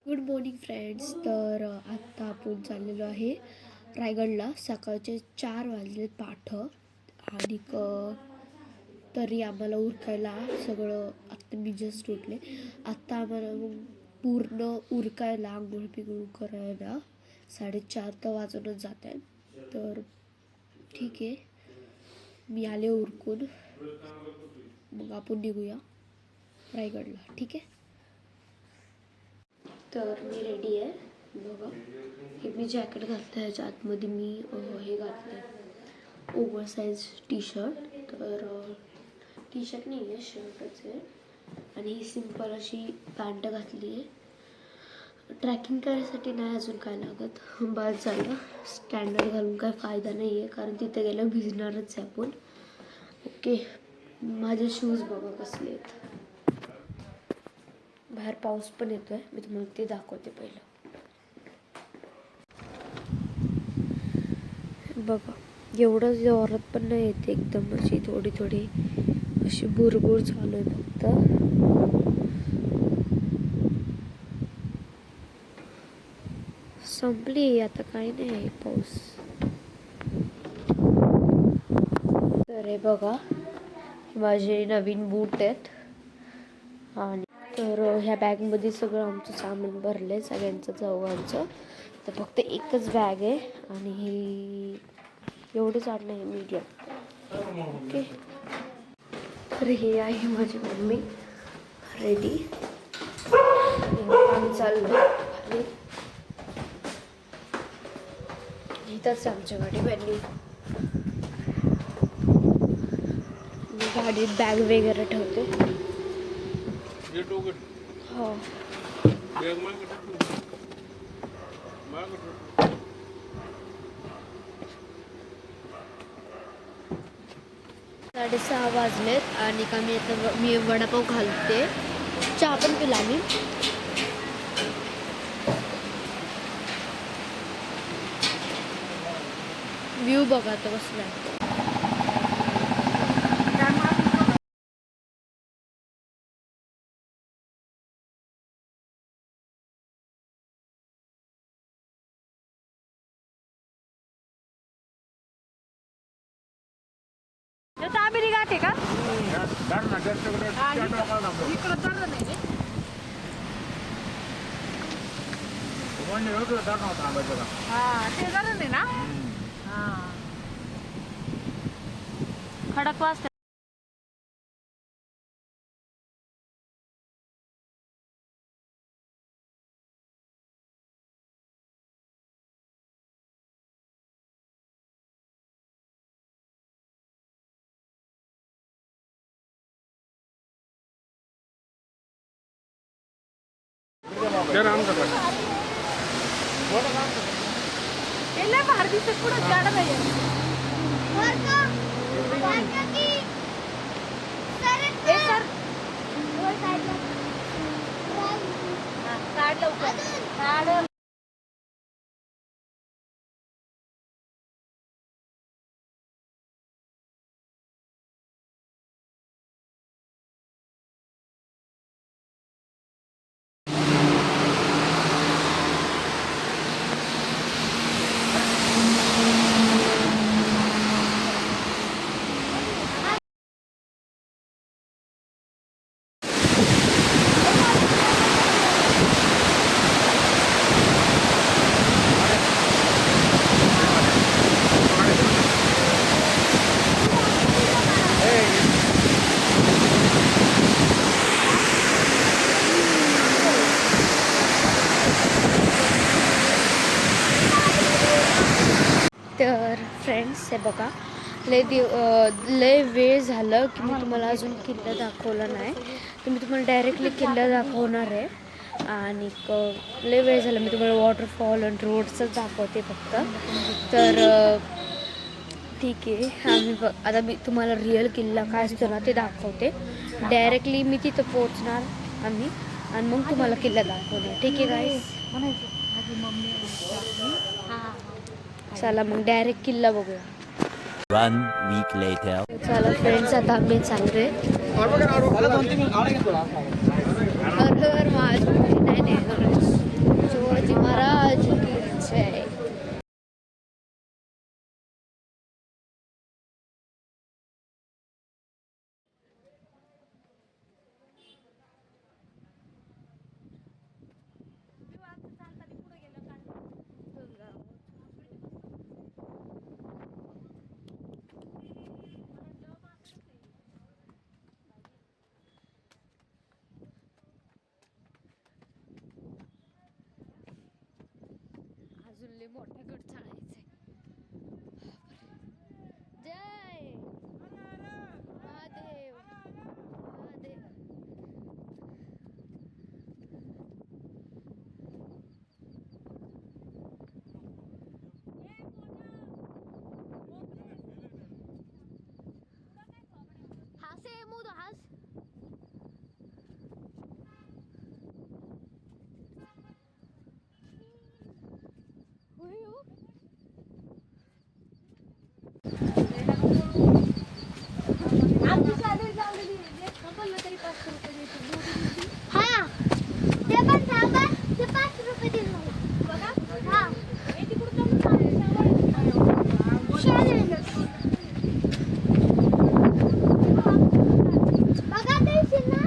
Good morning friends. तर आत्ता आपण चाललेलो आहे रायगडला. सकाळचे 4 वाजले पाठ आणि तरी आम्हाला उरकायला सगळं आत्ता मी जस्ट उठले. आत्ता आम्हाला मग पूर्ण उरकायला आंघोळ पिंघोळ करायला 4:30 तर वाजूनच जात आहेत. तर ठीक आहे, मी आले उरकून. मग आपण निघूया रायगडला. ठीक आहे. तर मी रेडी आहे. बघा, हे मी जॅकेट घातलं आहे. ह्याच्या आतमध्ये मी हे घातलं आहे, ओव्हरसाइज टी शर्ट. तर टी शर्ट नाही आहे, शर्टच आहे. आणि ही सिंपल अशी पॅन्ट घातली आहे. ट्रॅकिंग करायसाठी नाही अजून काय लागत, बस झालं. स्टँडर्ड घालून काय फायदा नाही आहे, कारण तिथे गेलं भिजणारच आहे आपण. ओके, माझे शूज बघा कसले आहेत. बाहेर पाऊस पण येतोय, मी तुम्हाला ते दाखवते पहिलं. बघा, एवढं जोरात पण नाही येते, एकदम अशी थोडी थोडी अशी बुरबुर चालू आहे फक्त. संपली आता, काही नाही आहे पाऊस. तर हे बघा, माझे नवीन बूट आहेत. आणि तर ह्या बॅगमध्ये सगळं आमचं सामान भरलं आहे, सगळ्यांचं चौघांचं. तर फक्त एकच बॅग आहे आणि ही एवढी जाड नाही, मीडियम. ओके. तर हे आहे माझी मम्मी रेडी. आम्ही चाललो खाली. इथंच आमच्या गाडी बनली. मी गाडीत बॅग वगैरे ठेवते. हो, 6:30 वाजलेत आणि मी वडापाव घालते. चहा पण पिला मी. व्ह्यू बघा तो कसला आहे. तामिरी घाट आहे का? ते झालं नाही ना. खडकवास. बाहेर दिसत पुढं गाडा नाही. काढ लवकर. तर फ्रेंड्स, हे बघा, लय वेळ झालं की मी तुम्हाला अजून किल्ला दाखवला नाही. तर मी तुम्हाला डायरेक्टली किल्ला दाखवणार आहे. आणि लय वेळ झालं, मी तुम्हाला वॉटरफॉल आणि रोड्सच दाखवते फक्त. तर ठीक आहे, आता मी तुम्हाला रिअल किल्ला काय असतो ना ते दाखवते. डायरेक्टली मी तिथं पोहोचणार आम्ही आणि मग तुम्हाला किल्ला दाखवणार. ठीक आहे गाईस? चला मग डायरेक्ट किल्ला बघूया. 1 week later. चला फ्रेंड्स, आता आम्ही चाललोय. हर हर महादेव. नाही शिवाजी महाराज की जय. अजून लय मोठा गड चढायचंय. जय महादेव महादेव. हासे मुद हास. होय हो. हा ते पण थांबा. ते 5 रुपये दिले मला. बघा हा बघा देशील ना.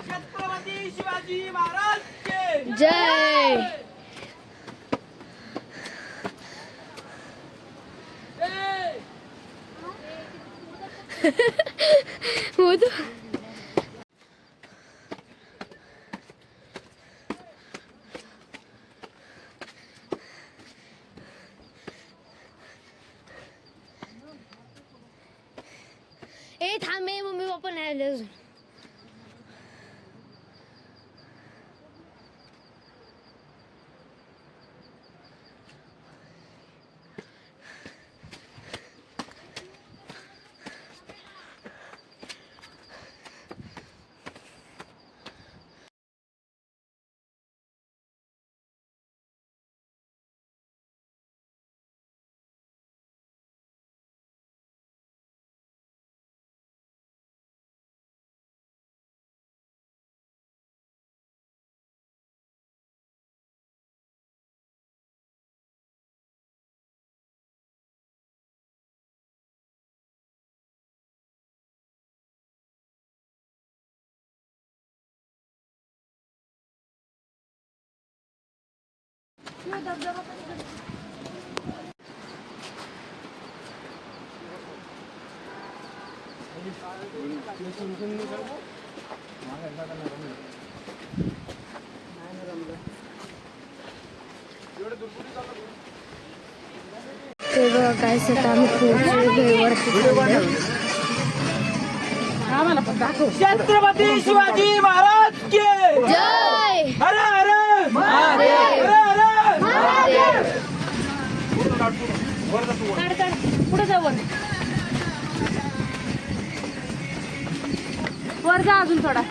छत्रपती शिवाजी महाराज के जय. मोदू. ए थांब, मम्मी पप्पा नाही आले अजून. ते बघा काय सत आम्ही खूप वरती छत्रपती शिवाजी महाराज के जय. हर हर महादेव. हर हर महादेव. काढ काढ पुढे जा वर जा अजून थोडा.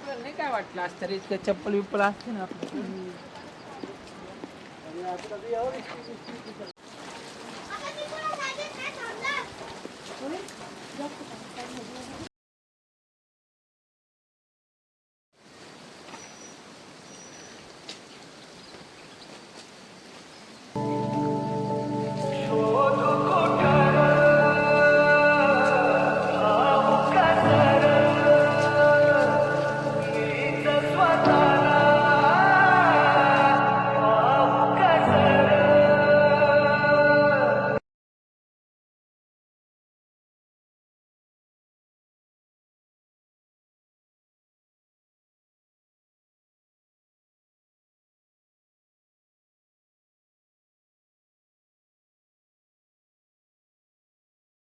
आपल्याला नाही काय वाटलं आज तरी इतकं चप्पल विप्पल असते ना आपलं.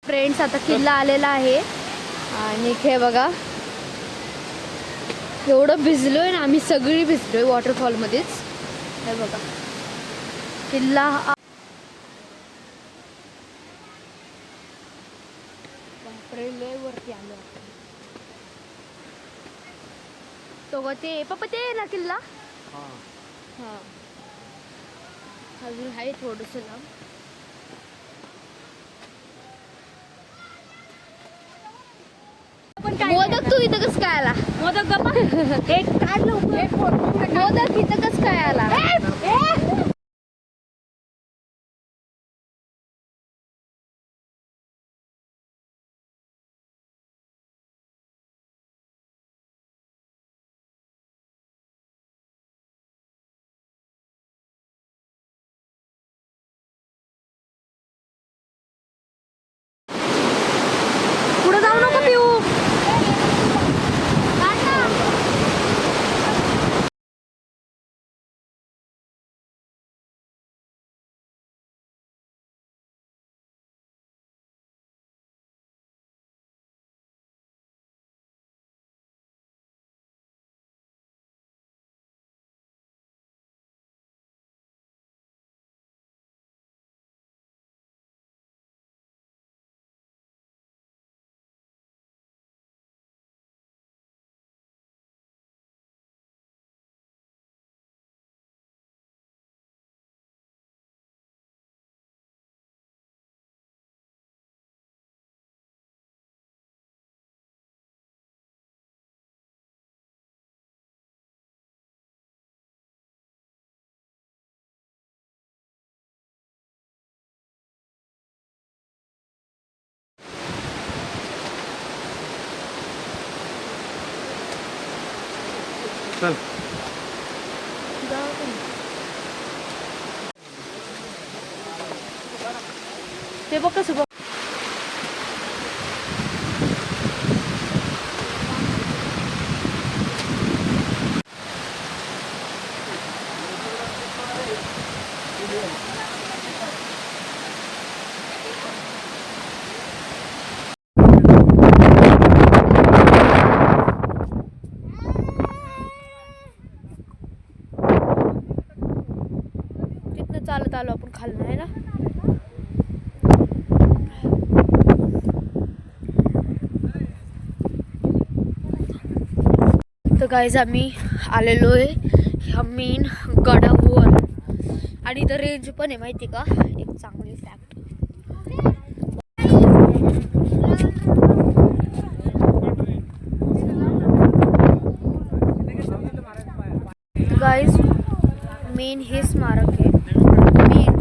फ्रेंड्स आता किल्ला आलेला आहे आणि हे बघा एवढं भिजलोय ना आम्ही, सगळी भिजलोय वॉटरफॉल मध्येच. हे बघा किल्ला लय वरती आलो. तो ते पप्पा ते ना किल्ला हा अजून आहे थोडस लांब. मोदक तू इथं कसं काय आला? मोदक गप्पा एक काढलं मोदक इथं कसं काय आला? पुढे जाऊ नको पिऊ. चल ते बघ कसं बघ. तिथनं चालत आलो आपण खाल्लं आहे ना. तर गाईज आम्ही आलेलो आहे ह्या मेन गडावर आणि इथं रेंज पण आहे माहिती का, एक चांगली फॅक्ट. गाईज मेन हे स्मारक आहे. मेन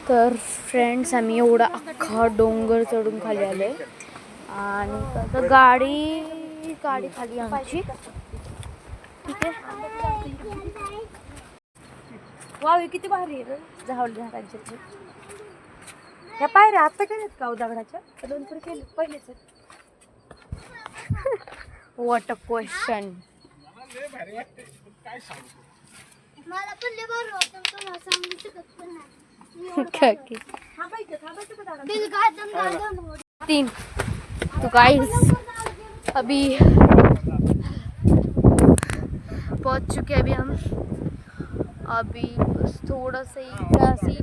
तर फ्रेंड्स आम्ही एवढा अख्खा डोंगर चढून खाली आले आणि आता गाडी खाली आमची. ठीक आहे. वाव हे किती भारी आहे रे झाडांचे. ह्या पायऱ्या आता केल्यात का दगडाच्या? दोन तर केले पहिलेच आहेत. What a question. तीन. तो गाइस अभी पहुंच चुके हैं अभी हम. अभी बस थोड़ा सा ही